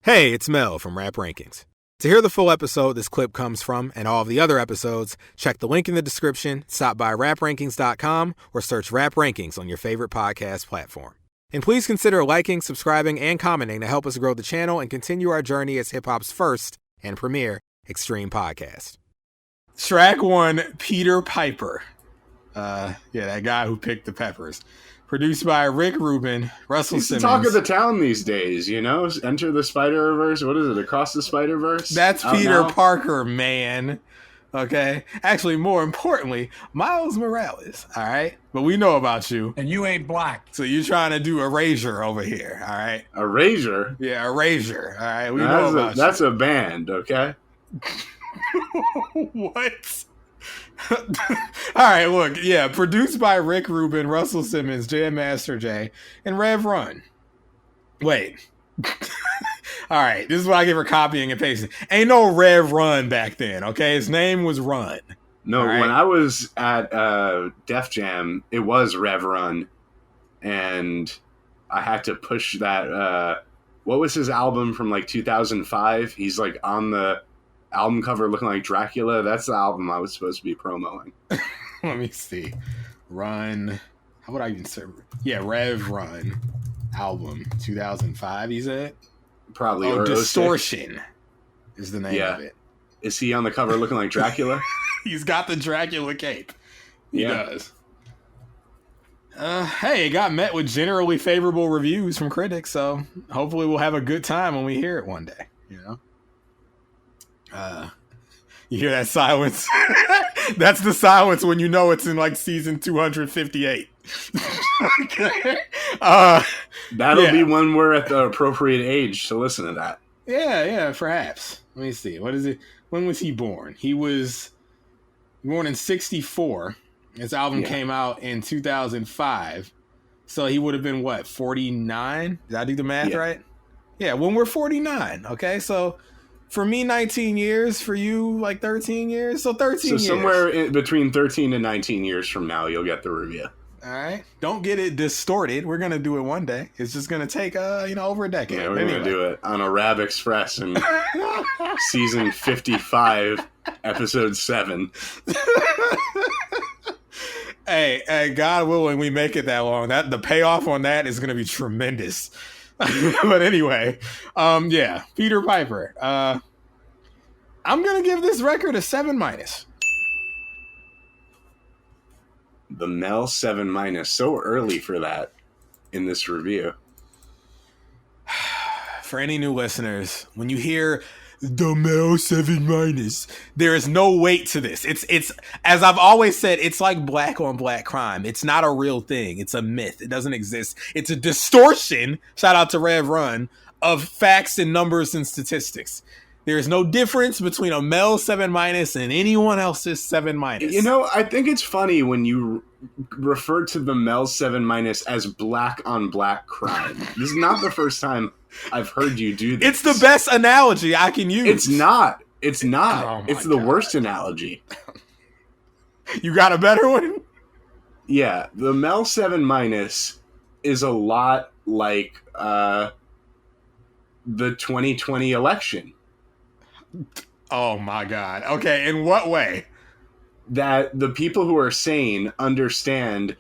Hey, it's Mel from Rap Rankings. To hear the full episode this clip comes from and all of the other episodes, check the link in the description, stop by raprankings.com, or search Rap Rankings on your favorite podcast platform. And please consider liking, subscribing, and commenting to help us grow the channel and continue our journey as hip-hop's first and premier extreme podcast. Track 1, Peter Piper. That guy who picked the peppers. Produced by Rick Rubin, Russell Simmons. Talk of the town these days, you know? Enter the Spider-Verse. What is it? Across the Spider-Verse? That's Peter Parker, man. Okay? Actually, more importantly, Moulz Morales, all right? But we know about you. And you ain't black. So you're trying to do Erasure over here, all right? Erasure? Yeah, Erasure, all right? We know about that's a band, okay? What? All right, look, yeah, produced by Rick Rubin, Russell Simmons, Jam Master Jay, and Rev Run. Wait. All right, this is what I get for copying and pasting. Ain't no Rev Run back then, okay? His name was Run. No, right? When I was at Def Jam, it was Rev Run, and I had to push that. What was his album from like 2005? He's like on the album cover looking like Dracula. That's the album I was supposed to be promoting. Let me see. Run. How would I even say? Yeah, Rev Run album 2005. He said probably. Oh, Distortion is the name of it. Is he on the cover looking like Dracula? He's got the Dracula cape. He does. Hey, it got met with generally favorable reviews from critics, so hopefully we'll have a good time when we hear it one day. You know. You hear that silence? That's the silence when you know it's in like season 258. Okay. That'll be when we're at the appropriate age to listen to that. Yeah, perhaps. Let me see. What is it? When was he born? He was born in 1964. His album came out in 2005. So he would have been what, 49? Did I do the math right? Yeah, when we're 49. Okay, so for me, 19 years. For you, like 13 years. So 13 years. So somewhere between 13 and 19 years from now, you'll get the review. All right. Don't get it distorted. We're going to do it one day. It's just going to take, over a decade. Yeah, we're going to do it on a Rab Express in season 55, episode 7. Hey, God willing, we make it that long. The payoff on that is going to be tremendous. But anyway, Peter Piper. I'm gonna give this record a 7-. The Mel 7-. So early for that in this review. For any new listeners, when you hear the Mel 7-, there is no weight to this. It's as I've always said, it's like black on black crime. It's not a real thing. It's a myth. It doesn't exist. It's a distortion, shout out to Rev Run, of facts and numbers and statistics. There is no difference between a Mel 7- and anyone else's 7-. You know, I think it's funny when you refer to the Mel 7- as black on black crime. This is not the first time I've heard you do this. It's the best analogy I can use. It's not. It's Oh it's the worst analogy. You got a better one? Yeah, the Mel 7- is a lot like the 2020 election. Oh my God. Okay, in what way? That the people who are sane understand,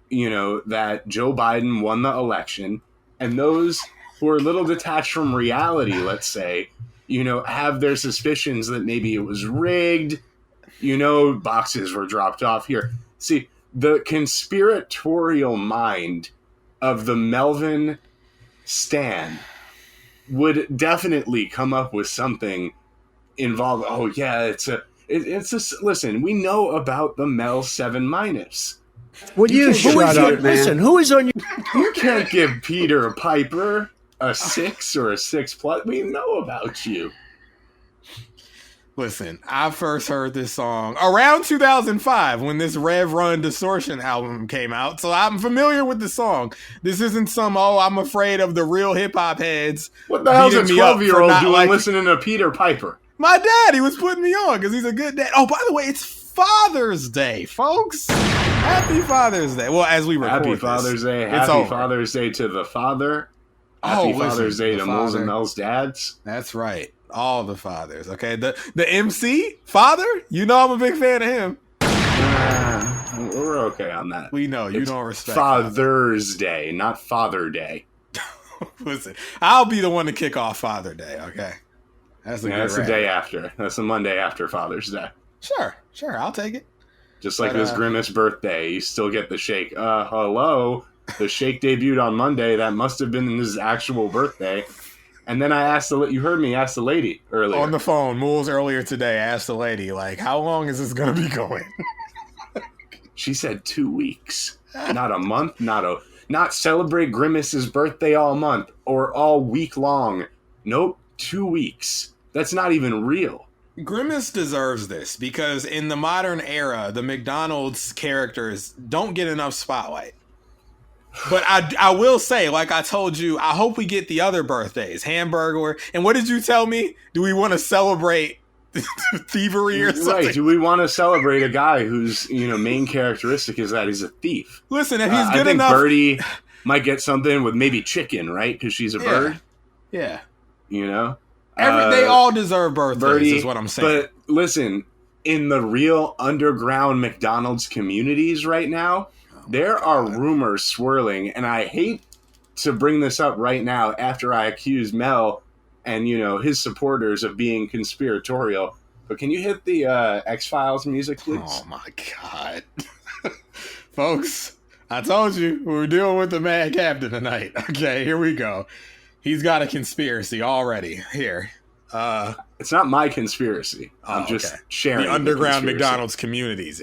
that Joe Biden won the election, and those who are a little detached from reality, let's say, have their suspicions that maybe it was rigged, boxes were dropped off here. See, the conspiratorial mind of the Melvin Stan would definitely come up with something involved. Oh yeah, it's a listen, we know about the Mel 7-. Will you shut up, man? Listen, who is on your... You can't give Peter Piper a 6 or a 6+. We know about you. Listen, I first heard this song around 2005 when this Rev Run Distortion album came out, so I'm familiar with the song. This isn't some, I'm afraid of the real hip-hop heads. What the hell's a 12-year-old doing listening to Peter Piper? My dad, he was putting me on because he's a good dad. Oh, by the way, it's Father's Day, folks. Happy Father's Day. Well, as we record Happy Father's Day. Happy Father's Day to the father Happy Father's Day to Moulz and Mel's dads. That's right. All the fathers. Okay. The MC father, you know I'm a big fan of him. We're okay on that. We know you don't respect Father's Day, not Father Day. Listen, I'll be the one to kick off Father Day, okay? That's the day after. That's the Monday after Father's Day. Sure, I'll take it. Just like this Grimace birthday, you still get the shake. Hello? The shake debuted on Monday. That must have been his actual birthday. And then I asked you heard me ask the lady earlier. On the phone, Moulz earlier today asked the lady, like, how long is this going to be going? She said 2 weeks. Not a month, not celebrate Grimace's birthday all month or all week long. Nope, 2 weeks. That's not even real. Grimace deserves this because in the modern era, the McDonald's characters don't get enough spotlight. But I will say, like I told you, I hope we get the other birthdays. Hamburger. And what did you tell me? Do we want to celebrate thievery or something? Right. Do we want to celebrate a guy whose main characteristic is that he's a thief? Listen, if he's good enough, Birdie might get something with maybe chicken, right? Because she's a bird. Yeah. They all deserve birthdays, Birdie, is what I'm saying. But listen, in the real underground McDonald's communities right now, there are rumors swirling, and I hate to bring this up right now after I accuse Mel and his supporters of being conspiratorial. But can you hit the X-Files music, please? Oh my God. Folks, I told you we were dealing with the Mad Captain tonight. Okay, here we go. He's got a conspiracy already. Here. It's not my conspiracy. I'm just sharing the underground McDonald's communities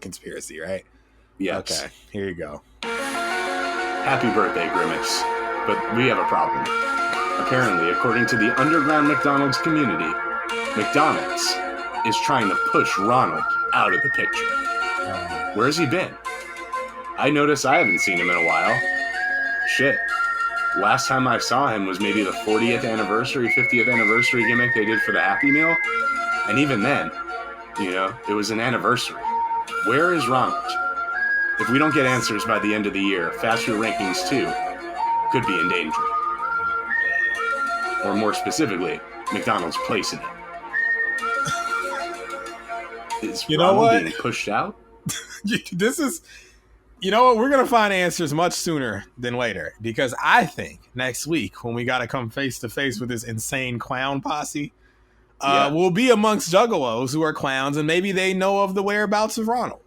conspiracy, right? Yes. Okay, here you go. Happy birthday, Grimace. But we have a problem. Apparently, according to the underground McDonald's community, McDonald's is trying to push Ronald out of the picture. Where's he been? I notice I haven't seen him in a while. Shit. Last time I saw him was maybe the 40th anniversary, 50th anniversary gimmick they did for the Happy Meal. And even then, it was an anniversary. Where is Ronald? If we don't get answers by the end of the year, Fast Food Rankings 2 could be in danger. Or more specifically, McDonald's place in it. Is Ronald being pushed out? This is... You know what? We're going to find answers much sooner than later. Because I think next week, when we got to come face to face with this insane clown posse, we'll be amongst juggalos who are clowns, and maybe they know of the whereabouts of Ronald.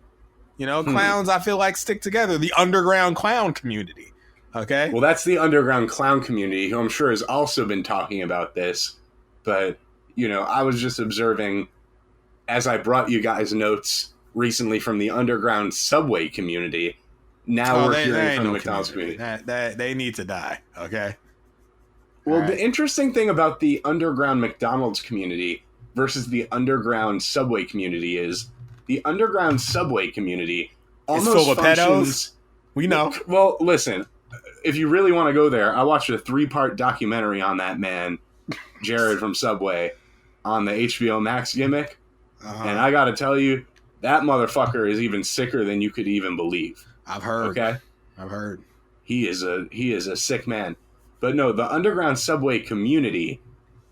Clowns, I feel like, stick together. The underground clown community. Okay? Well, that's the underground clown community, who I'm sure has also been talking about this. But, I was just observing, as I brought you guys notes recently from the underground subway community. Now we're hearing from the McDonald's community. They need to die, okay? Well, the interesting thing about the underground McDonald's community versus the underground subway community is the underground subway community almost full of functions... pedos. We know. Well, listen, if you really want to go there, I watched a 3-part documentary on that man, Jared from Subway, on the HBO Max gimmick. And I got to tell you, that motherfucker is even sicker than you could even believe. I've heard. Okay? I've heard. He is a sick man. But no, the underground subway community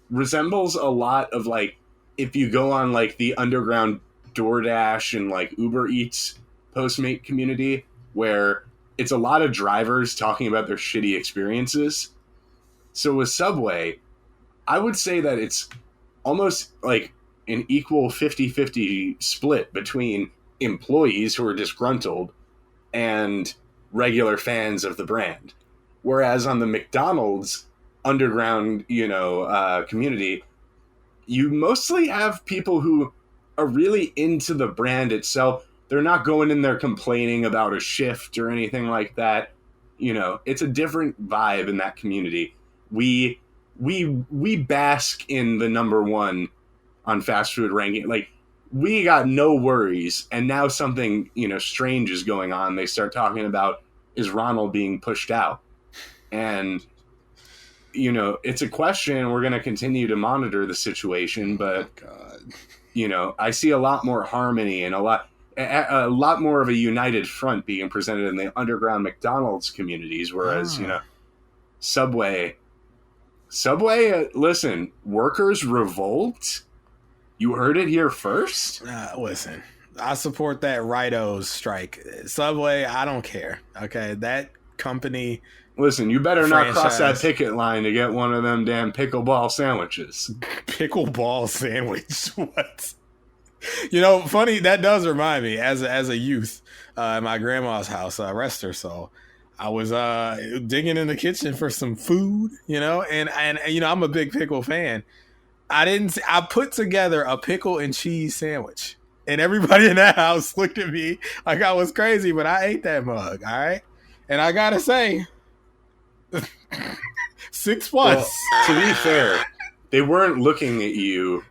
resembles a lot of, like, if you go on, like, the underground DoorDash and, like, Uber Eats Postmate community, where it's a lot of drivers talking about their shitty experiences. So with Subway, I would say that it's almost like an equal 50-50 split between employees who are disgruntled and regular fans of the brand. Whereas on the McDonald's underground, community, you mostly have people who are really into the brand itself. They're not going in there complaining about a shift or anything like that. It's a different vibe in that community. We bask in the number one on fast food ranking. Like, we got no worries, and now something strange is going on. They start talking about, is Ronald being pushed out? And it's a question. We're going to continue to monitor the situation, but I see a lot more harmony and a lot more of a united front being presented in the underground McDonald's communities, whereas Subway. Listen, workers revolt. You heard it here first. Listen, I support that Rightos strike. Subway, I don't care. Okay, that company. Listen, you better franchise. not cross that picket line to get one of them damn pickleball sandwiches. Pickleball sandwich? What? You know, funny, that does remind me, as a youth, at my grandma's house, rest her soul, I was digging in the kitchen for some food, you know, and you know, I'm a big pickle fan. I put together a pickle and cheese sandwich, and everybody in that house looked at me like I was crazy, but I ate that mug, all right? And I gotta say, 6+. Well, to be fair, they weren't looking at you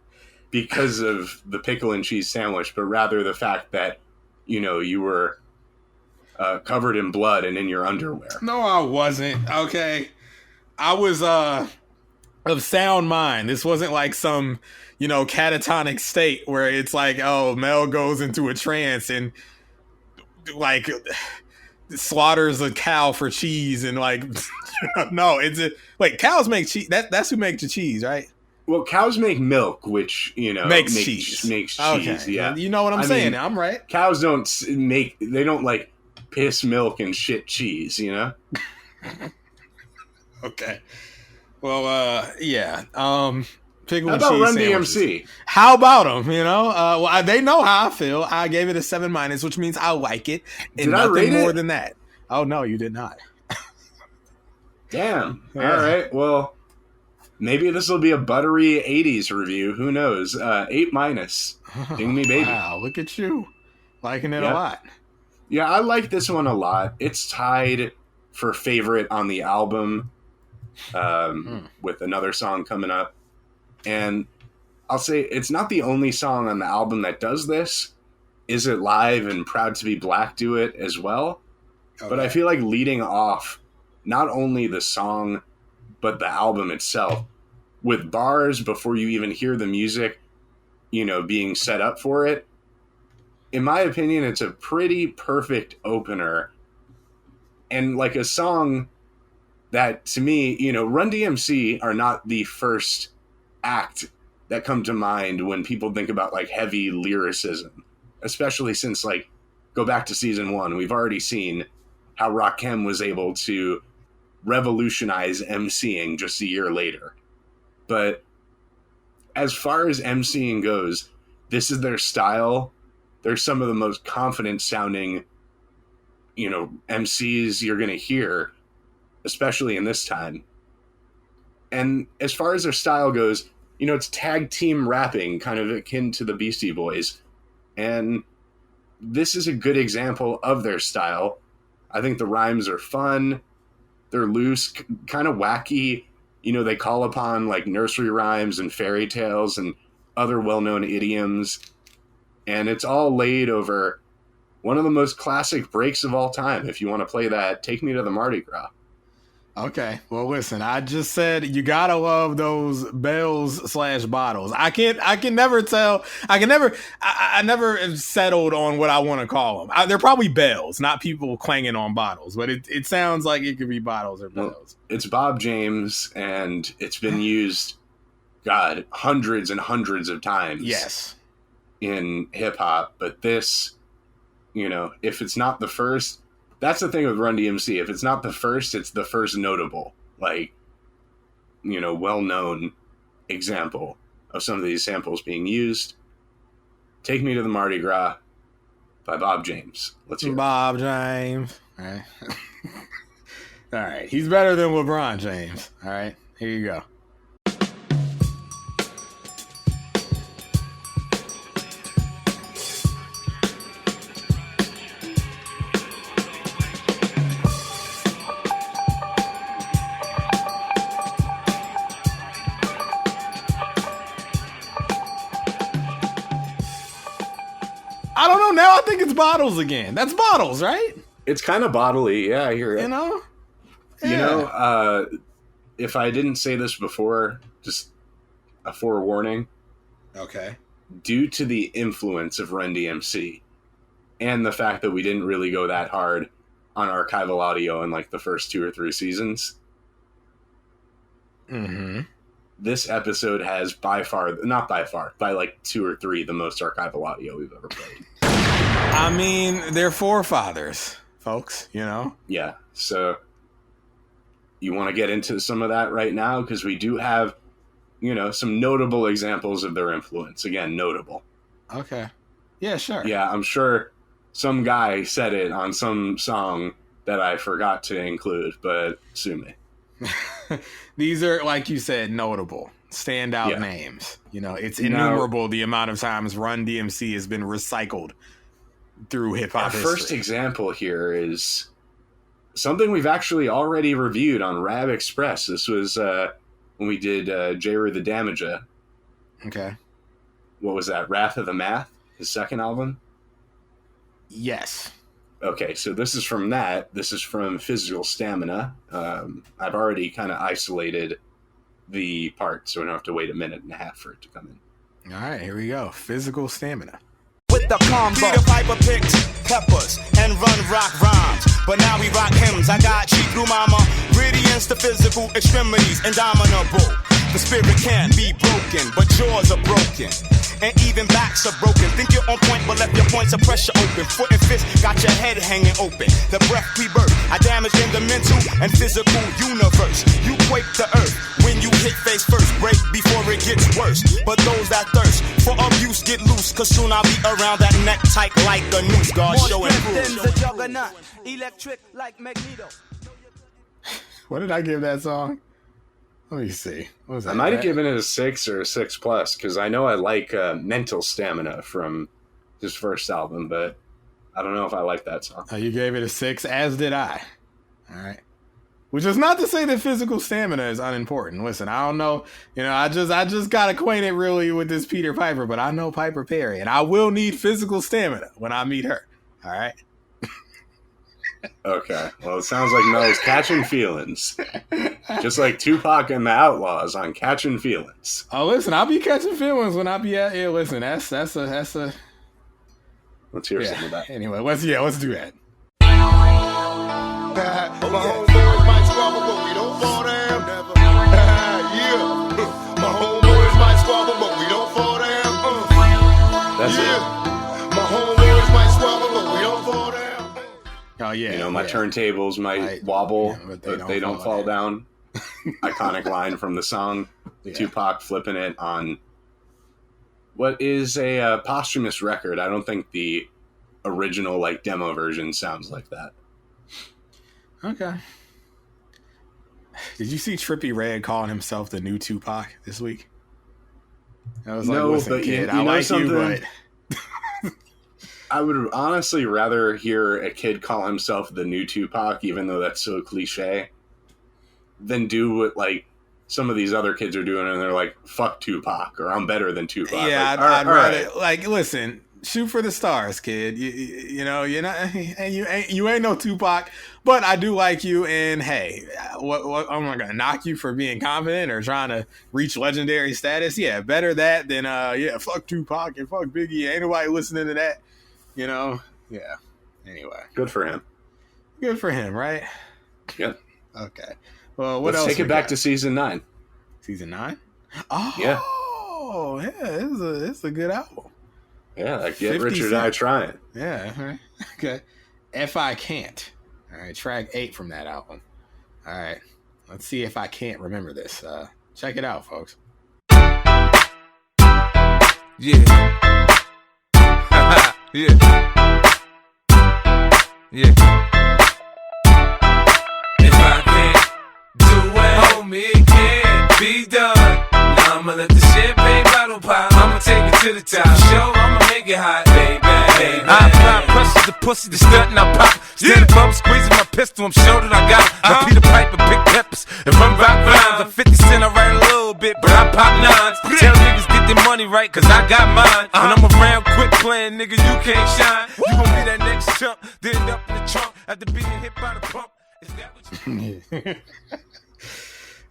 because of the pickle and cheese sandwich, but rather the fact that, you know, you were covered in blood and in your underwear. No, I wasn't. Okay. I was of sound mind. This wasn't like some, you know, catatonic state where it's like, oh, Mel goes into a trance and like slaughters a cow for cheese and like, no, wait, cows make cheese. That's who makes the cheese, right? Well, cows make milk, which, you know, makes cheese. Okay. Yeah. You know what I'm saying? I'm right. Cows they don't like piss milk and shit cheese, you know? Okay. Well, yeah. Pickle How and about cheese Run-DMC? How about them? You know, well, they know how I feel. I gave it a 7-, which means I like it, and did I rate nothing more it? than that. Oh no, you did not. Damn. Yeah. All right. Well, maybe this will be a buttery 80s review. Who knows? 8-. Ding me, baby. Wow, look at you liking it a lot. Yeah, I like this one a lot. It's tied for favorite on the album with another song coming up. And I'll say it's not the only song on the album that does this. Is It Live and Proud to Be Black do it as well? Okay. But I feel like leading off not only the song, but the album itself with bars before you even hear the music, you know, being set up for it. In my opinion, it's a pretty perfect opener and like a song that to me, you know, Run-DMC are not the first act that come to mind when people think about like heavy lyricism, especially since like go back to season 1. We've already seen how Rakim was able to revolutionize MCing just a year later. But as far as MCing goes, this is their style. They're some of the most confident sounding, you know, MCs you're going to hear, especially in this time. And as far as their style goes, you know, it's tag team rapping, kind of akin to the Beastie Boys. And this is a good example of their style. I think the rhymes are fun. They're loose, kind of wacky. You know, they call upon like nursery rhymes and fairy tales and other well-known idioms. And it's all laid over one of the most classic breaks of all time. If you want to play that, Take Me to the Mardi Gras. Okay. Well, listen, I just said you gotta love those bells/bottles. I never have settled on what I want to call them. They're probably bells, not people clanging on bottles, but it sounds like it could be bottles or bells. Well, it's Bob James, and it's been used, God, hundreds and hundreds of times. Yes. In hip hop, but this, you know, if it's not the first, that's the thing with Run-DMC. If it's not the first, it's the first notable, like, you know, well-known example of some of these samples being used. Take Me to the Mardi Gras by Bob James. Let's hear Bob James. All right. All right. He's better than LeBron James. All right. Here you go. I don't know. Now I think it's bottles again. That's bottles, right? It's kind of bodily. Yeah, I hear it. You know? Yeah. You know, if I didn't say this before, just a forewarning. Okay. Due to the influence of Run-DMC and the fact that we didn't really go that hard on archival audio in like the first 2 or 3 seasons, Mm-hmm. This episode has by like 2 or 3 the most archival audio we've ever played. I mean, they're forefathers, folks, you know? Yeah, so you want to get into some of that right now? Because we do have, some notable examples of their influence. Again, notable. Okay. Yeah, sure. Yeah, I'm sure some guy said it on some song that I forgot to include, but sue me. These are, like you said, notable, standout names. It's innumerable the amount of times Run-DMC has been recycled through hip-hop history. Our first example here is something we've actually already reviewed on Rab Express. This was when we did J-Ru the Damager. Okay. What was that? Wrath of the Math? His second album? Yes. Okay, so this is from that. This is from Physical Stamina. I've already kind of isolated the part, so we don't have to wait a minute and a half for it to come in. All right, here we go. Physical Stamina. With the combo, Peter Piper picked peppers and rock rhymes. But now we rock hymns. I got cheat through mama. Gradients to physical extremities, indomitable. The spirit can be broken, but jaws are broken. And even backs are broken. Think you're on point, but left your points of pressure open. Foot and fist got your head hanging open. The breath pre-birth, I damage in the mental and physical universe. You quake the earth when you hit face first. Break before it gets worse. But those that thirst for abuse get loose. Cause soon I'll be around that neck tight like a noose. God showing proof. The juggernaut, electric like Magneto. What did I give that song? Let me see. What was that? I might have given it a 6 or a 6+, because I know I like Mental Stamina from his first album, but I don't know if I like that song. Oh, you gave it a 6, as did I. All right. Which is not to say that Physical Stamina is unimportant. Listen, I don't know. I just got acquainted really with this Peter Piper, but I know Piper Perry, and I will need physical stamina when I meet her. All right. Okay, well, it sounds like Mel's catching feelings. Just like Tupac and the Outlaws on Catching Feelings. Oh, listen, I'll be catching feelings when I be out here. Listen, that's a. Let's hear some of that. Anyway, let's do that. My homeboys might squabble, but we don't fall down. My homeboys might squabble, but we don't fall down. That's it. My homeboys might squabble, but we don't fall down. Oh yeah, my turntables might wobble, but they don't fall down. Iconic line from the song. Tupac flipping it on what is a posthumous record. I don't think the original demo version sounds like that. Okay. Did you see Trippie Redd calling himself the new Tupac this week? I was no, listen, but kid, I like something? you, but I would honestly rather hear a kid call himself the new Tupac, even though that's so cliche, than do what some of these other kids are doing, and they're like, "Fuck Tupac," or "I'm better than Tupac." Yeah, I'd rather listen, shoot for the stars, kid. You're not, you ain't no Tupac, but I do like you. And hey, what am I gonna knock you for being confident or trying to reach legendary status? Yeah, better that than fuck Tupac and fuck Biggie. Ain't nobody listening to that. Yeah. Anyway. Good for him. Good for him, right? Yep. Okay. Well, what Let's else? Take it back to season 9. Season 9? Oh, yeah. It's a good album. Yeah, Get Rich or Die Trying. Yeah. Right. Okay. If I Can't. All right. Track 8 from that album. All right. Let's see if I can't remember this. Check it out, folks. Yeah. Yeah. Yeah. If I can't do it, homie, it can't be done. Now I'ma let the champagne bottle pop. I'ma take it to the top. Show, I'ma make it hot, baby. I apply pressure to pussy, the stunt and I pop. Steady bump, squeezing my pistol, I'm sure that I got it. Now Peter Piper, big peppers, and run rock rhymes. I'm 50 Cent, I write a little bit, but I pop 9s. Tell niggas get their money right, cause I got mine. When I'm around quick playing, nigga, you can't shine. You gon' be that next chump, then end up in the trunk after being hit by the pump. Is that what you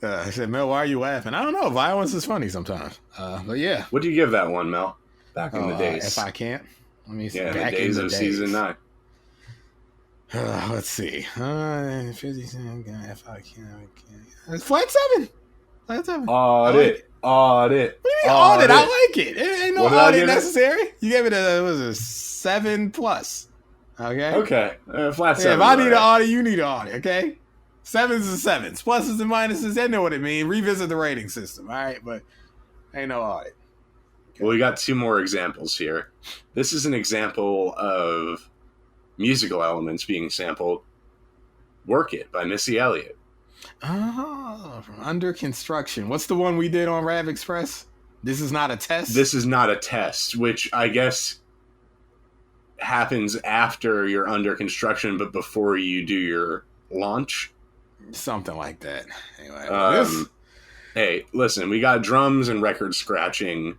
I said, Mel, why are you laughing? I don't know. Violence is funny sometimes. But yeah. What do you give that one, Mel? Back in the days. If I can't. Let me see. Yeah, back the days in the of days. season 9. Let's see. 50 Cent, if I can't. It's flat 7. Let's have Audit. What do you mean audit? I like it. It ain't no audit necessary. You gave it a 7+. Okay. Okay. Flat 7. If I need an audit, you need an audit. Okay. 7s and 7s, pluses and minuses. They know what it means. Revisit the rating system. All right, but ain't no audit. Okay. Well, we got 2 more examples here. This is an example of musical elements being sampled. "Work It" by Missy Elliott. Oh, Under Construction. What's the one we did on Rav Express? This is not a test? This is not a test, which I guess happens after you're under construction, but before you do your launch. Something like that. Anyway, hey, listen, we got drums and record scratching,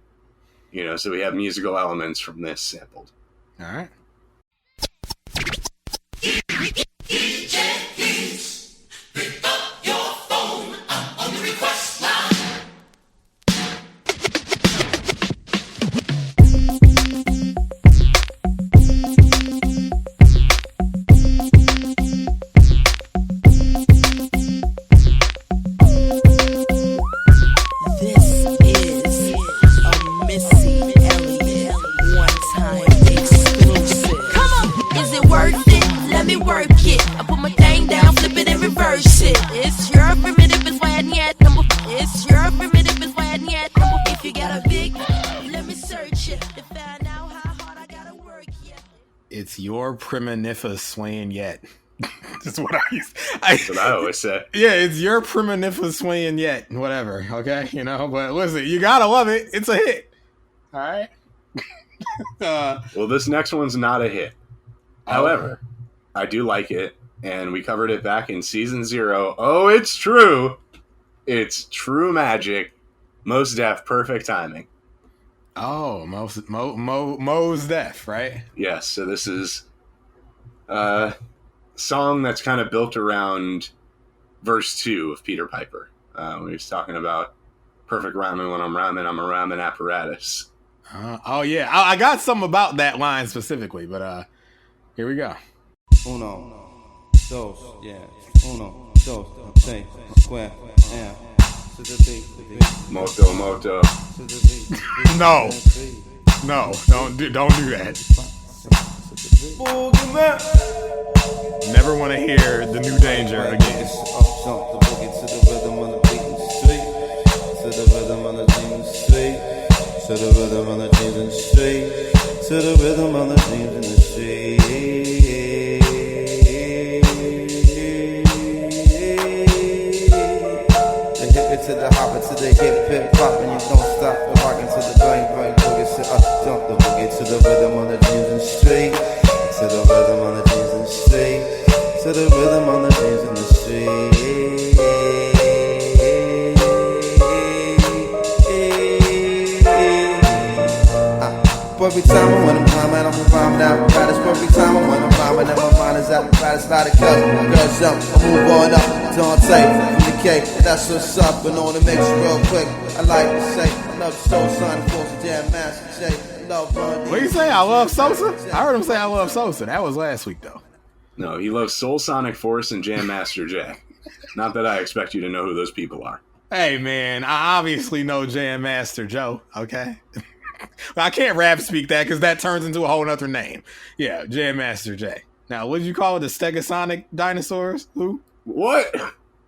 so we have musical elements from this sampled. All right. It's your primitive swaying yet. That's what That's what I always say. Yeah, it's your primitive swaying yet. Whatever. Okay, but listen, you gotta love it. It's a hit. All right. Well, this next one's not a hit. However, I do like it, and we covered it back in season 0. Oh, it's true. It's true magic. Mos Def, Perfect Timing. Oh, Mo's Def, right? Yes. So this is a song that's kind of built around verse 2 of Peter Piper. He was talking about perfect rhyming. When I'm rhyming, I'm a rhyming apparatus. Oh yeah, I got something about that line specifically, but here we go. Uno, dos, yeah. Uno, dos, tres, square, yeah. To the beat, Moto. To the beat. No, don't do that. Never want to hear the New Danger again. Jump the boogie to the rhythm on the beat in the street. To the rhythm on the dream in the street. To the rhythm on the dreams in the street. To the rhythm on the dreams in the street. To the hopper, to the hip hop, and you don't stop the rockin' to the bang boogie. So I jump the boogie to the rhythm on the dreams in the street. To the rhythm on the dreams in the street. To the rhythm on the dreams in the street. Perfect time when I'm rhyming, I'm rhyming out. That is perfect time when I'm rhyming, and my mind is at the baddest lot of cut. Girls jump, I move on up, don't take from the cake. That's what's up, and on the mix real quick. I like to say, I love Soul Sonic Force, D.M.C. I love Run-DMC. What do you say? I love Sosa? I heard him say I love Sosa. That was last week, though. No, he loves Soul Sonic Force and Jam Master Jay. Not that I expect you to know who those people are. Hey, man, I obviously know Jam Master Joe, okay? I can't rap speak that because that turns into a whole other name. Yeah, Jam Master J. Now, what did you call it? The Stegosonic dinosaurs? Who? What?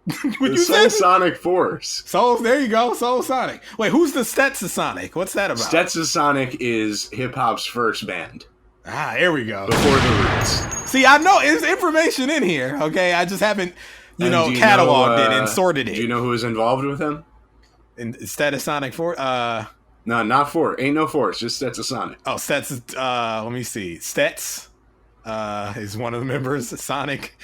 Would the you say Sonic Force. Soul, there you go, Soul Sonic. Wait, who's the Stetsasonic? What's that about? Stetsasonic is hip-hop's first band. Ah, here we go. Before the Roots. See, I know there's information in here, okay? I just haven't, cataloged it and sorted it. Do you know who was involved with him? In Stetsasonic Force? No, not Force. Ain't no Force, just Stetsasonic. Oh, Stets, let me see. Stets is one of the members. Sonic.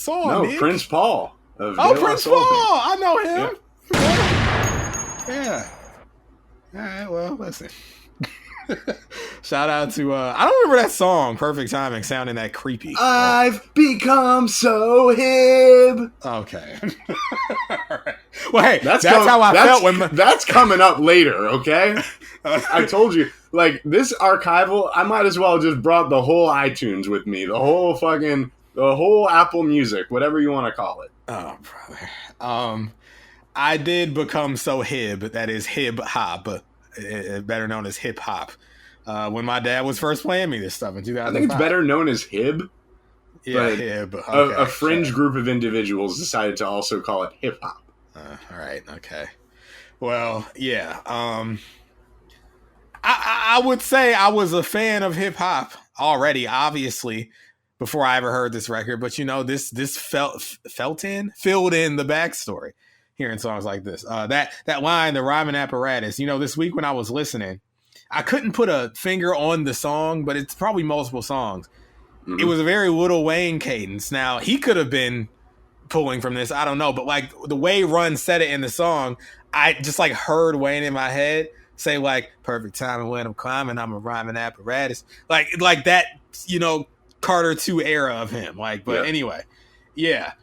Nick. Prince Paul. Prince Paul! I know him. Yeah. All right, well, listen. Shout out to, I don't remember that song, Perfect Timing, sounding that creepy. I've become so hip. Okay. All right. Well, hey, that's how I felt when... That's coming up later, okay? I told you, like, this archival, I might as well just brought the whole iTunes with me. The whole Apple Music, whatever you want to call it. Oh, brother. I did become so hip, that is hip hop, better known as hip hop, when my dad was first playing me this stuff in 2005. I think it's better known as hib. Yeah, hip. Okay, a fringe group of individuals decided to also call it hip hop. All right. Okay. Well, yeah. I would say I was a fan of hip hop already, obviously, before I ever heard this record. But this filled in the backstory hearing songs like this. That line, the rhyming apparatus. This week when I was listening, I couldn't put a finger on the song, but it's probably multiple songs. Mm-hmm. It was a very Lil Wayne cadence. Now, he could have been pulling from this, I don't know, but like the way Run said it in the song, I just like heard Wayne in my head say like, perfect timing when I'm climbing, I'm a rhyming apparatus. Like that, Carter 2 era of him. Anyway, yeah.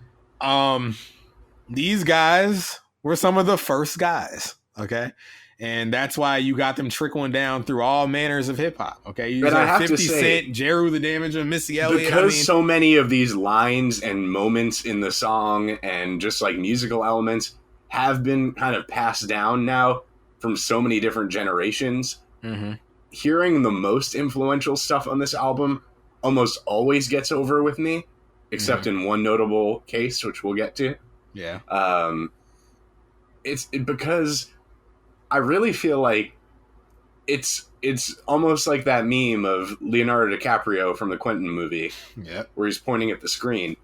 These guys were some of the first guys, okay? And that's why you got them trickling down through all manners of hip hop. Okay, you got 50 Cent, Jeru the Damager, Missy Elliott. Because so many of these lines and moments in the song and just like musical elements have been kind of passed down now from so many different generations. Mm-hmm. Hearing the most influential stuff on this album almost always gets over with me, except in one notable case, which we'll get to. Yeah. It's because I really feel like it's almost like that meme of Leonardo DiCaprio from the Quentin movie, where he's pointing at the screen,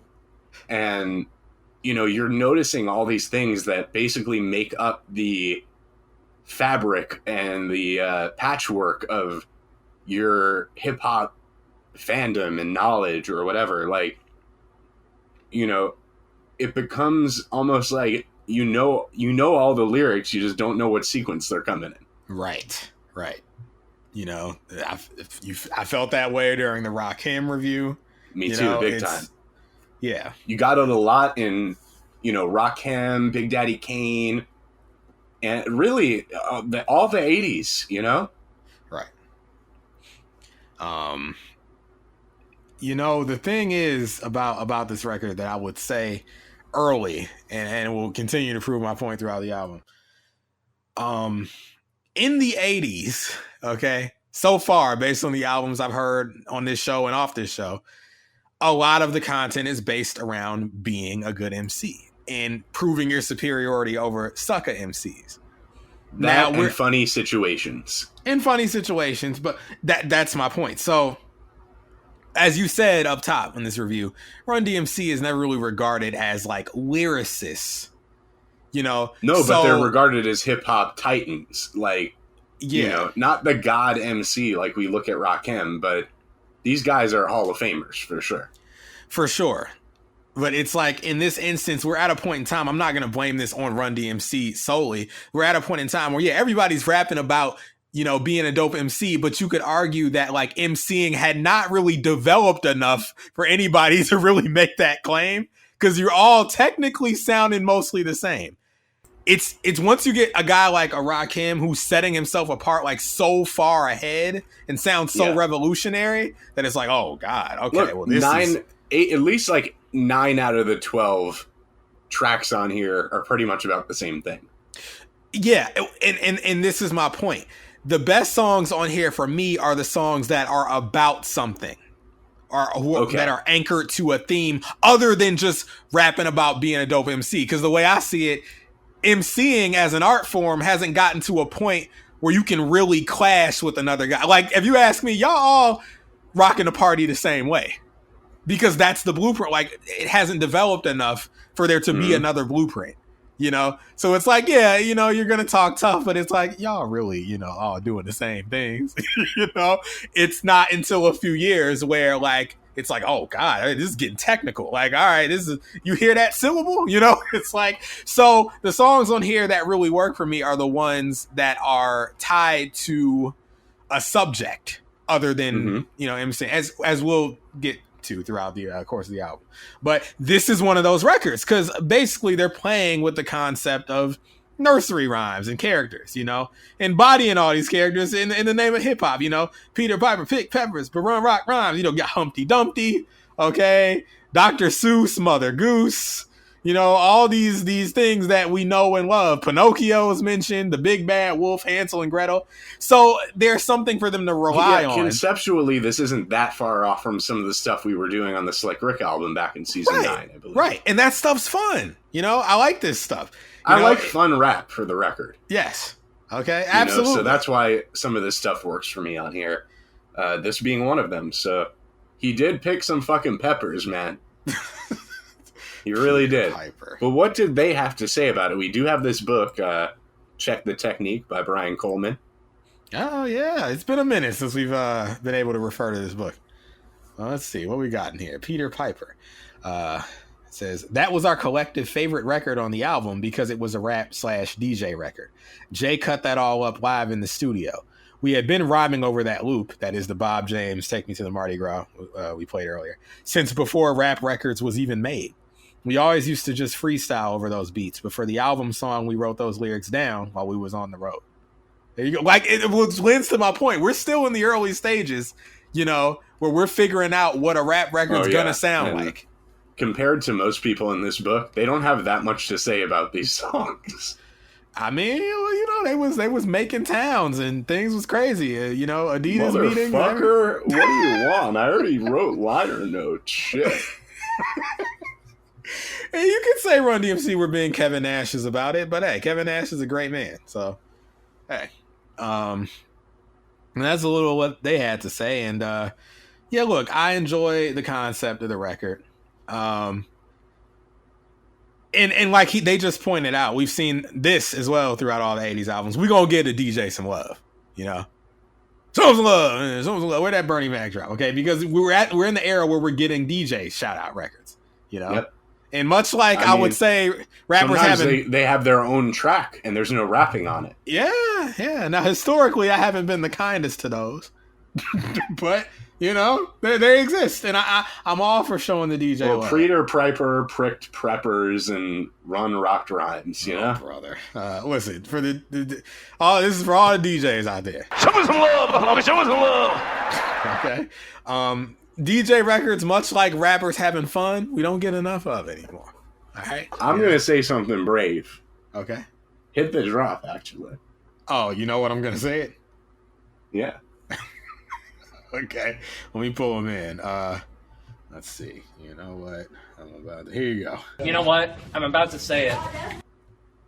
and you're noticing all these things that basically make up the fabric and the patchwork of your hip hop fandom and knowledge or whatever. Like, it becomes almost like you know all the lyrics, you just don't know what sequence they're coming in. Right. I felt that way during the Rakim review. Me too, big time. Yeah. You got it a lot in, Rakim, Big Daddy Kane, and really all the 80s, Right. The thing is about this record that I would say early, and will continue to prove my point throughout the album. In the 80s, okay, so far, based on the albums I've heard on this show and off this show, a lot of the content is based around being a good MC and proving your superiority over sucker MCs. In funny situations. But that's my point. So, as you said up top in this review, Run-DMC is never really regarded as like lyricists, No, but they're regarded as hip hop titans. Like, not the god MC like we look at Rakim, but these guys are Hall of Famers for sure. For sure. But it's like in this instance, we're at a point in time. I'm not going to blame this on Run-DMC solely. We're at a point in time where, everybody's rapping about, being a dope MC, but you could argue that like MCing had not really developed enough for anybody to really make that claim, because you're all technically sounding mostly the same. It's once you get a guy like a Rakim who's setting himself apart like so far ahead and sounds so revolutionary that it's like, oh God, okay, look, at least like 9 out of the 12 tracks on here are pretty much about the same thing. Yeah, and this is my point. The best songs on here for me are the songs that are about something, that are anchored to a theme other than just rapping about being a dope MC. Because the way I see it, MCing as an art form hasn't gotten to a point where you can really clash with another guy. Like, if you ask me, y'all all rocking the party the same way, because that's the blueprint. Like, it hasn't developed enough for there to be another blueprint. So it's like, you're going to talk tough, but it's like, y'all really, all doing the same things. It's not until a few years where like, it's like, oh God, this is getting technical. Like, all right, you hear that syllable? It's like, so the songs on here that really work for me are the ones that are tied to a subject other than, MC, as we'll get to throughout the course of the album. But this is one of those records because basically they're playing with the concept of nursery rhymes and characters, embodying all these characters in the name of hip hop, Peter Piper picked peppers, but run rock rhymes, got Humpty Dumpty, okay, Dr. Seuss, Mother Goose, You know, all these things that we know and love. Pinocchio is mentioned, the Big Bad Wolf, Hansel and Gretel. So there's something for them to rely on. Conceptually, this isn't that far off from some of the stuff we were doing on the Slick Rick album back in season 9, I believe. Right, and that stuff's fun. You know, I like this stuff. I like fun rap, for the record. Yes. Okay, absolutely. So that's why some of this stuff works for me on here. This being one of them. So he did pick some fucking peppers, man. He really did. Piper. But what did they have to say about it? We do have this book, Check the Technique by Brian Coleman. Oh, yeah. It's been a minute since we've been able to refer to this book. Well, let's see what we got in here. Peter Piper says, that was our collective favorite record on the album because it was a rap/DJ record. Jay cut that all up live in the studio. We had been rhyming over that loop, that is the Bob James Take Me to the Mardi Gras we played earlier, since before Rap Records was even made. We always used to just freestyle over those beats, but for the album song, we wrote those lyrics down while we was on the road. There you go. Like, it lends to my point. We're still in the early stages, you know, where we're figuring out what a rap record's gonna sound like. Compared to most people in this book, they don't have that much to say about these songs. I mean, you know, they was making towns and things was crazy. You know, Adidas meeting. Motherfucker, what do you want? I already wrote liner notes. Shit. Hey, you could say Run-DMC were being Kevin Nash's about it, but hey, Kevin Nash is a great man. So, hey, and that's a little what they had to say. And yeah, look, I enjoy the concept of the record. And like they just pointed out, we've seen this as well throughout all the 80s albums. We're going to get a DJ some love, you know? Some love. Where'd that Bernie Mac drop? Okay, because we're in the era where we're getting DJ shout-out records, you know? Yep. And much like I would say rappers they have their own track and there's no rapping on it. Yeah. Now, historically, I haven't been the kindest to those. But, you know, they exist. And I'm all for showing the DJ love. Peter Piper pricked preppers and rocked rhymes, you know? Brother. Listen, for this is for all the DJs out there. Show us some love, homie. Show us some Okay. love. DJ records, much like rappers having fun, we don't get enough of anymore. All right. I'm going to say something brave. Okay. Hit the drop, actually. Oh, you know what I'm going to say it? Yeah. Okay. Let me pull them in. Let's see. You know what? Here you go. You know what? I'm about to say it.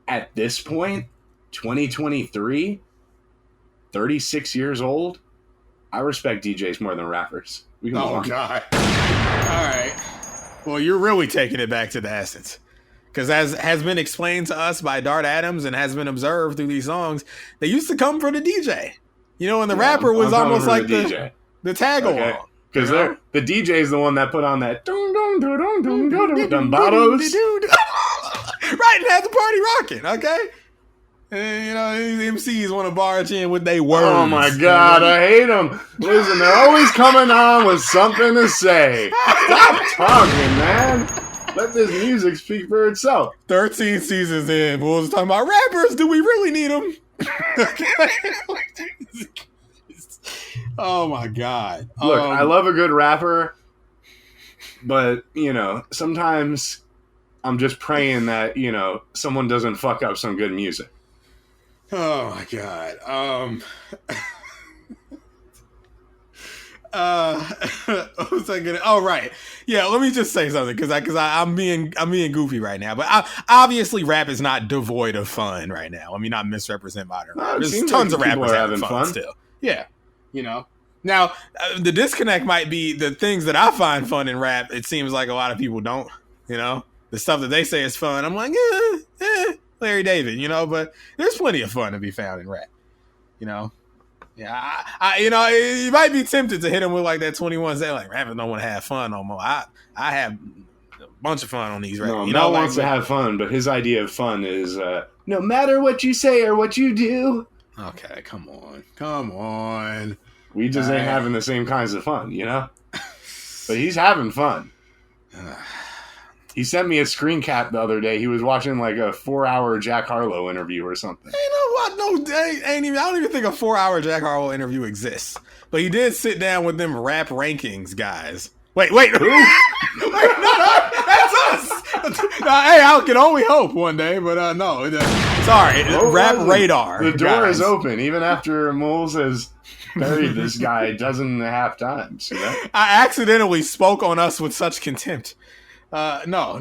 At this point, 2023, 36 years old, I respect DJs more than rappers. We can move on. God. All right. Well, you're really taking it back to the essence. Because as has been explained to us by Dart Adams and has been observed through these songs, they used to come for the DJ. You know, and the rapper was almost like the tag along. Because the DJ is the one that put on that Dumbados. Right, and had the party rocking, okay? And, you know, these MCs want to barge in with their words. Oh, my God, I hate them. Listen, they're always coming on with something to say. Stop talking, man. Let this music speak for itself. 13 seasons in, Moulz talking about rappers. Do we really need them? Oh, my God. Look, I love a good rapper, but, you know, sometimes I'm just praying that, you know, someone doesn't fuck up some good music. Oh my God. What was I gonna? Oh right, yeah. Let me just say something because I'm being goofy right now. But obviously, rap is not devoid of fun right now. Let me not misrepresent modern rap. There's tons of rappers having fun still. Yeah, you know. Now the disconnect might be the things that I find fun in rap. It seems like a lot of people don't. You know, the stuff that they say is fun. I'm like, Larry David, you know, but there's plenty of fun to be found in rap, you know. Yeah, I you know, you might be tempted to hit him with like that 21 say like rappers don't want to have fun no more. I have a bunch of fun on these records. No, you Mel know, wants to have fun, but his idea of fun is no matter what you say or what you do. Okay, come on. We just ain't having the same kinds of fun, you know. But he's having fun. He sent me a screen cap the other day. He was watching like a 4-hour Jack Harlow interview or something. You know what? No, I don't even think a 4-hour Jack Harlow interview exists. But he did sit down with them rap rankings guys. Wait, who? Wait, no, that's us. I can only hope one day, but no. Sorry, Rap Radar. The door is open, even after Moulz has buried this guy a dozen and a half times. You know? I accidentally spoke on us with such contempt. No.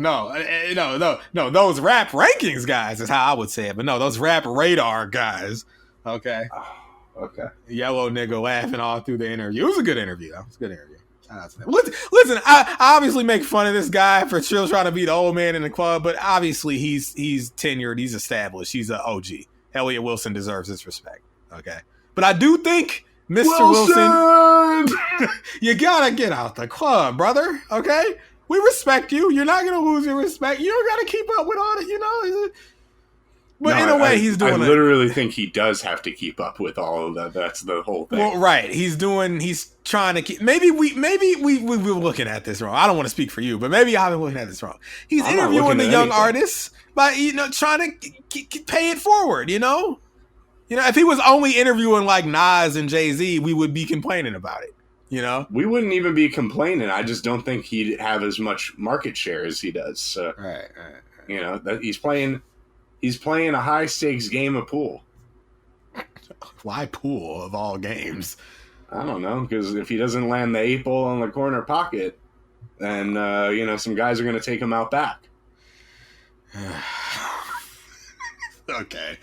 Those Rap Rankings guys is how I would say it, but no, those Rap Radar guys. Okay. Okay. Yellow nigga laughing all through the interview. It was a good interview, though. It was a good interview. Listen, I obviously make fun of this guy for still trying to be the old man in the club, but obviously he's tenured, he's established, he's an OG. Elliot Wilson deserves his respect. Okay. But I do think Mr. Wilson, you gotta get out the club, brother. Okay? We respect you. You're not gonna lose your respect. You don't gotta keep up with all that, you know. But no, in a way, he's doing. I literally think he does have to keep up with all of that. That's the whole thing. Well, right. He's trying to keep. Maybe we were looking at this wrong. I don't want to speak for you, but maybe I've been looking at this wrong. He's interviewing the young artists by trying to pay it forward. You know, if he was only interviewing like Nas and Jay-Z, we would be complaining about it. You know, we wouldn't even be complaining. I just don't think he'd have as much market share as he does. So, right. You know that he's playing a high-stakes game of pool. Why pool, of all games? I don't know, because if he doesn't land the 8-ball on the corner pocket, then, some guys are going to take him out back. Okay.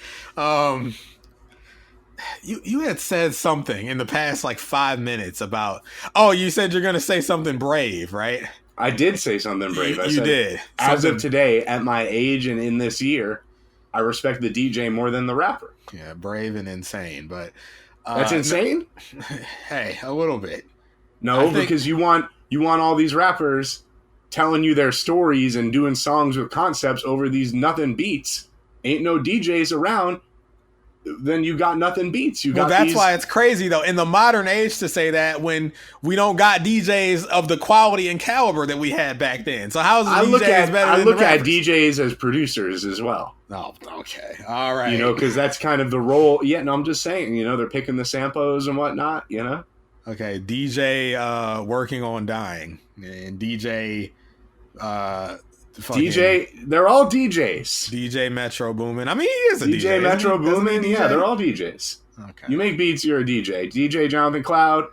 You had said something in the past, 5 minutes about... Oh, you said you're going to say something brave, right? I did say something brave. You did. As of today, at my age and in this year... I respect the DJ more than the rapper. Yeah, brave and insane, but that's insane. Hey, a little bit. No, because you want all these rappers telling you their stories and doing songs with concepts over these nothing beats. Ain't no DJs around. Then you got nothing beats. That's why it's crazy though in the modern age to say that when we don't got DJs of the quality and caliber that we had back then. So how's the DJs better than the rappers? I look at DJs as producers as well. Oh, okay. All right. Because that's kind of the role. Yeah, no, I'm just saying, they're picking the samples and whatnot, Okay, DJ working on dying and DJ they're all DJs. DJ Metro Boomin. I mean, he is a DJ. DJ Metro Boomin, yeah, they're all DJs. Okay. You make beats, you're a DJ. DJ Jonathan Cloud,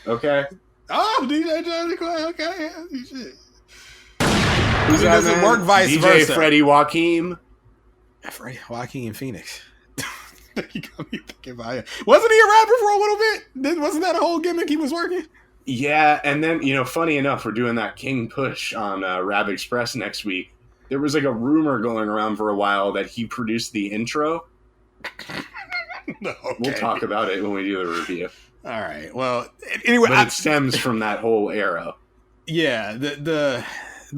okay? Oh, DJ Jonathan Cloud, okay. Yeah, DJ. Who's that, doesn't work vice DJ versa. Freddie Joaquim. Freddie Joaquim Phoenix. You got me thinking about it. Wasn't he a rapper for a little bit? Wasn't that a whole gimmick he was working? Yeah, and then, funny enough, we're doing that King Push on Rap Express next week. There was a rumor going around for a while that he produced the intro. Okay. We'll talk about it when we do the review. All right. Well, anyway. But it stems from that whole era. Yeah, the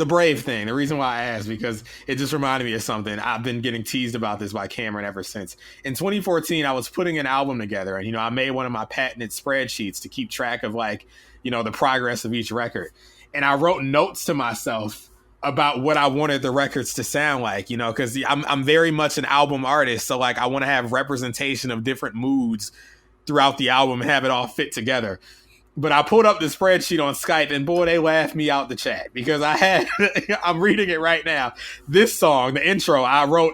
Brave thing. The reason why I asked, because it just reminded me of something. I've been getting teased about this by Cameron ever since. In 2014, I was putting an album together, and, I made one of my patented spreadsheets to keep track of, the progress of each record. And I wrote notes to myself about what I wanted the records to sound like, because I'm very much an album artist. So, I want to have representation of different moods throughout the album and have it all fit together. But I pulled up the spreadsheet on Skype, and boy, they laughed me out the chat because I'm reading it right now. This song, the intro, I wrote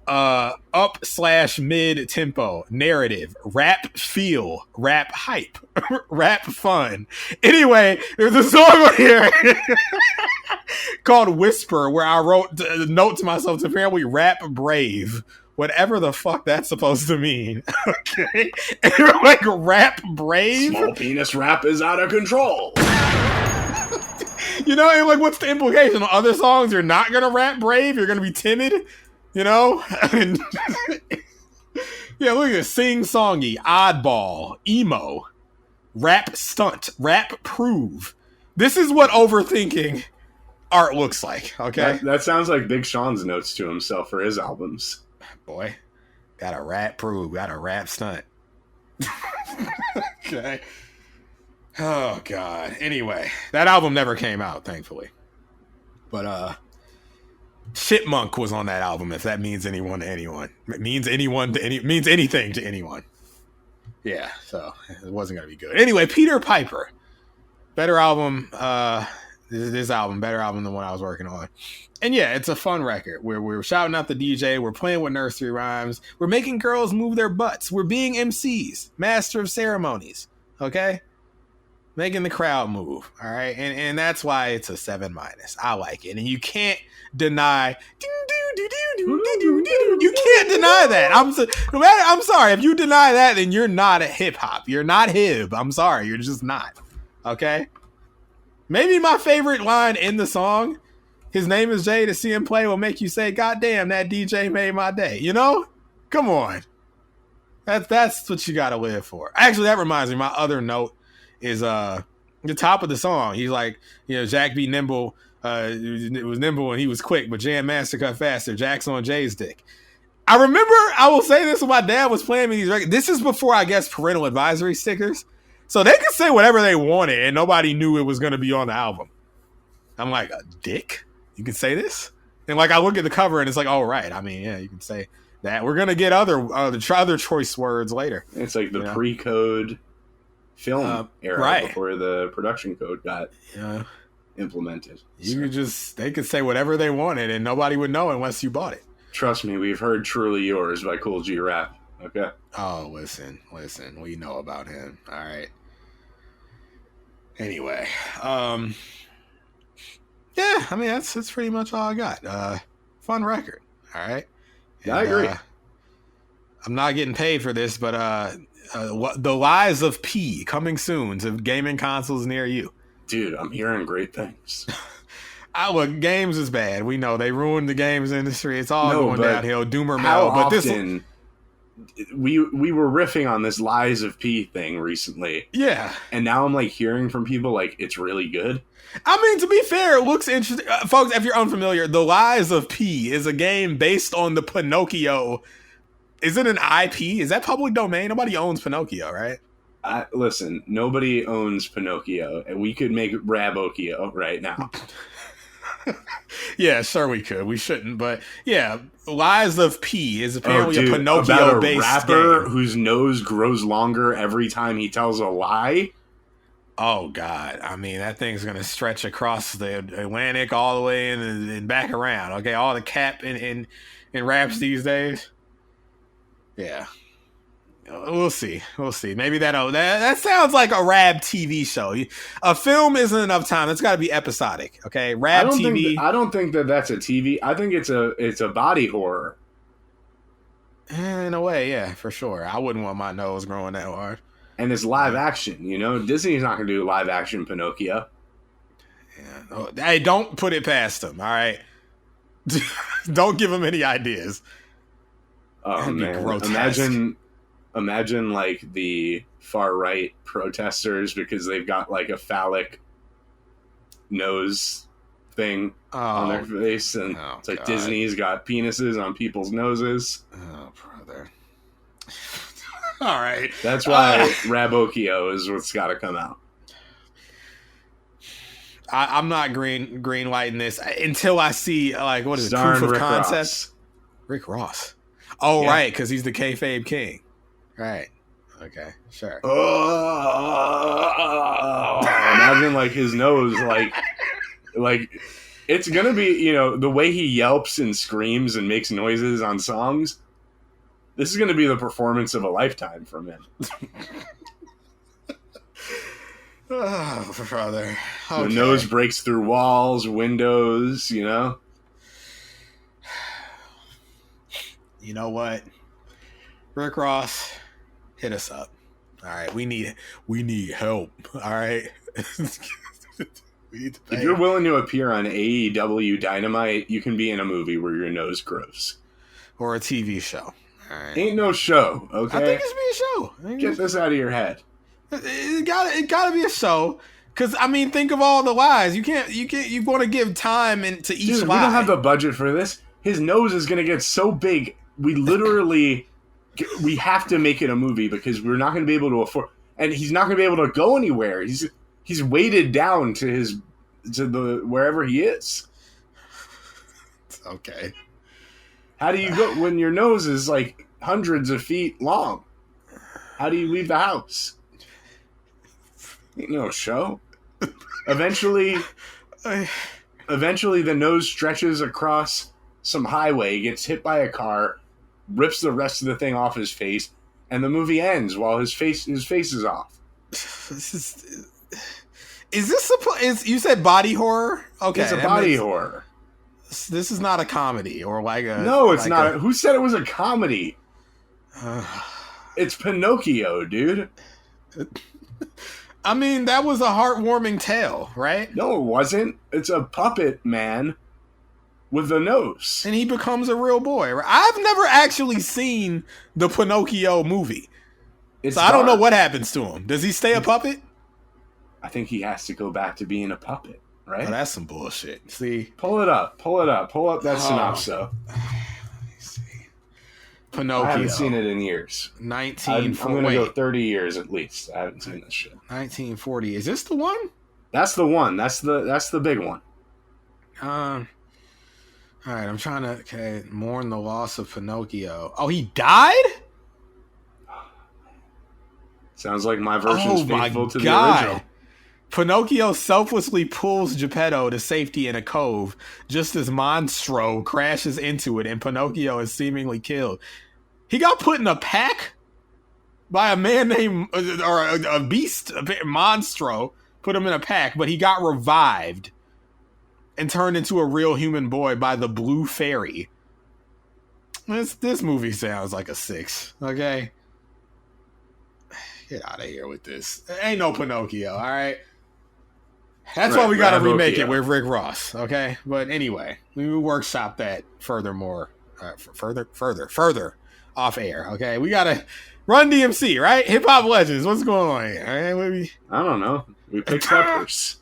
up/mid tempo, narrative, rap feel, rap hype, rap fun. Anyway, there's a song on here called Whisper where I wrote a note to myself to apparently rap brave. Whatever the fuck that's supposed to mean. Okay. And you're rap brave? Small penis rap is out of control. And what's the implication? On other songs, you're not going to rap brave? You're going to be timid? I mean, yeah, look at this. Sing-songy, oddball, emo, rap stunt, rap prove. This is what overthinking art looks like, okay? That sounds like Big Sean's notes to himself for his albums. Boy, got a rap prove, got a rap stunt. Okay. Oh, God. Anyway, that album never came out, thankfully. But, Chipmunk was on that album, if that means anyone to anyone. It means means anything to anyone. Yeah, so it wasn't going to be good. Anyway, Peter Piper. Better album This album, better album than what I was working on. And yeah, it's a fun record. We're shouting out the DJ. We're playing with nursery rhymes. We're making girls move their butts. We're being MCs, master of ceremonies. Okay? Making the crowd move. All right? And that's why it's a 7-. I like it. And you can't deny... You can't deny that. I'm sorry. If you deny that, then you're not a hip-hop. You're not hip. I'm sorry. You're just not. Okay? Maybe my favorite line in the song, his name is Jay, to see him play will make you say, God damn, that DJ made my day. You know? Come on. That's what you gotta live for. Actually, that reminds me, my other note is the top of the song. He's like, Jack be nimble. It was nimble and he was quick, but Jam Master cut faster. Jack's on Jay's dick. I remember, I will say this when my dad was playing me these records. This is before, I guess, parental advisory stickers. So they could say whatever they wanted and nobody knew it was going to be on the album. I'm like, a dick? You can say this? And like, I look at the cover and it's like, oh, right. I mean, yeah, you can say that. We're going to get other choice words later. It's like the pre-code film era, right, before the production code got implemented. They could say whatever they wanted and nobody would know unless you bought it. Trust me, we've heard Truly Yours by Cool G Rap. Okay. Oh, listen. We know about him. All right. Anyway, yeah, I mean that's pretty much all I got. Fun record. All right. Yeah, I agree. I'm not getting paid for this, but The Lies of P coming soon to gaming consoles near you. Dude, I'm hearing great things. Look, games is bad. We know they ruined the games industry. It's all going downhill. Doomer Mel. But often we were riffing on this Lies of P thing recently. Yeah. And now I'm like hearing from people like it's really good. I mean, to be fair, it looks interesting. Folks, if you're unfamiliar, The Lies of P is a game based on the Pinocchio. Is it an IP? Is that public domain? Nobody owns Pinocchio, right? Listen, nobody owns Pinocchio, and we could make Rabokio right now. Yeah, sure we could. We shouldn't, but yeah, Lies of P is apparently a Pinocchio-based rapper game. Whose nose grows longer every time he tells a lie. Oh God! I mean, that thing's gonna stretch across the Atlantic all the way and back around. Okay, all the cap in raps these days. Yeah. We'll see. Maybe that sounds like a rap TV show. A film isn't enough time. It's got to be episodic. Okay, rap TV. I don't think that's a TV. I think it's a body horror. In a way, yeah, for sure. I wouldn't want my nose growing that hard. And it's live action. Disney's not going to do live action Pinocchio. Yeah. Hey, don't put it past them. All right. Don't give them any ideas. Oh man! Imagine like the far right protesters because they've got like a phallic nose thing on their face, and it's like God. Disney's got penises on people's noses. Oh, brother! All right, that's why Rabokio is what's got to come out. I'm not green lighting this until I see like what is it? Proof of concept. Rick Ross. Oh, yeah. Right, because he's the kayfabe king. Right. Okay, sure. Imagine like his nose, like it's gonna be, the way he yelps and screams and makes noises on songs. This is gonna be the performance of a lifetime from him. Oh, brother. Okay. The nose breaks through walls, windows. You know what? Rick Ross, hit us up. All right, we need help. All right. We need to pay. If you're willing to appear on AEW Dynamite, you can be in a movie where your nose grows. Or a TV show. All right. Ain't no show, okay? I think it's be a show. Get this out of your head. It gotta be a show. Because, I mean, think of all the lies. You want to give time to each lie. We don't have the budget for this. His nose is going to get so big. We have to make it a movie because we're not going to be able to afford, and he's not going to be able to go anywhere. He's weighted down to the wherever he is. Okay. How do you go when your nose is like hundreds of feet long? How do you leave the house? Ain't no show. Eventually, Eventually, the nose stretches across some highway, gets hit by a car, rips the rest of the thing off his face, and the movie ends while his face is off. Is this you said body horror? Okay, it's a body horror. This is not a comedy or like a. No, it's not. Who said it was a comedy? It's Pinocchio, dude. I mean, that was a heartwarming tale, right? No, it wasn't. It's a puppet man with a nose. And he becomes a real boy. Right? I've never actually seen the Pinocchio movie. So I don't know what happens to him. Does he stay a puppet? I think he has to go back to being a puppet, right? Oh, that's some bullshit. See? Pull it up. Pull up that synopsis. Pinocchio. I haven't seen it in years. I'm going to go 30 years at least. I haven't seen this shit. 1940. Is this the one? That's the one. That's the big one. All right, I'm trying to mourn the loss of Pinocchio. Oh, he died? Sounds like my version's faithful to the original. Pinocchio selflessly pulls Geppetto to safety in a cove just as Monstro crashes into it and Pinocchio is seemingly killed. He got put in a pack by a man named, or a beast, Monstro, put him in a pack, but he got revived and turned into a real human boy by the Blue Fairy. This movie sounds like a 6, okay? Get out of here with this. Ain't no Pinocchio, all right? That's why we got to remake it with Rick Ross, okay? But anyway, we will workshop that further off air, okay? We got to Run-DMC, right? Hip Hop Legends. What's going on here? All right, I don't know. We picked peppers.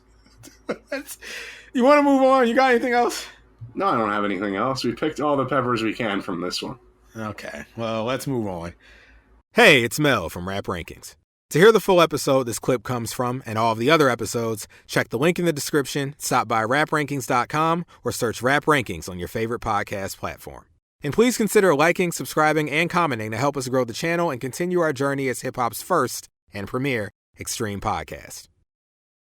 You want to move on? You got anything else? No, I don't have anything else. We picked all the peppers we can from this one. Okay, well, let's move on. Hey, it's Mel from Rap Rankings. To hear the full episode this clip comes from and all of the other episodes, check the link in the description, stop by raprankings.com, or search Rap Rankings on your favorite podcast platform. And please consider liking, subscribing, and commenting to help us grow the channel and continue our journey as hip-hop's first and premier extreme podcast.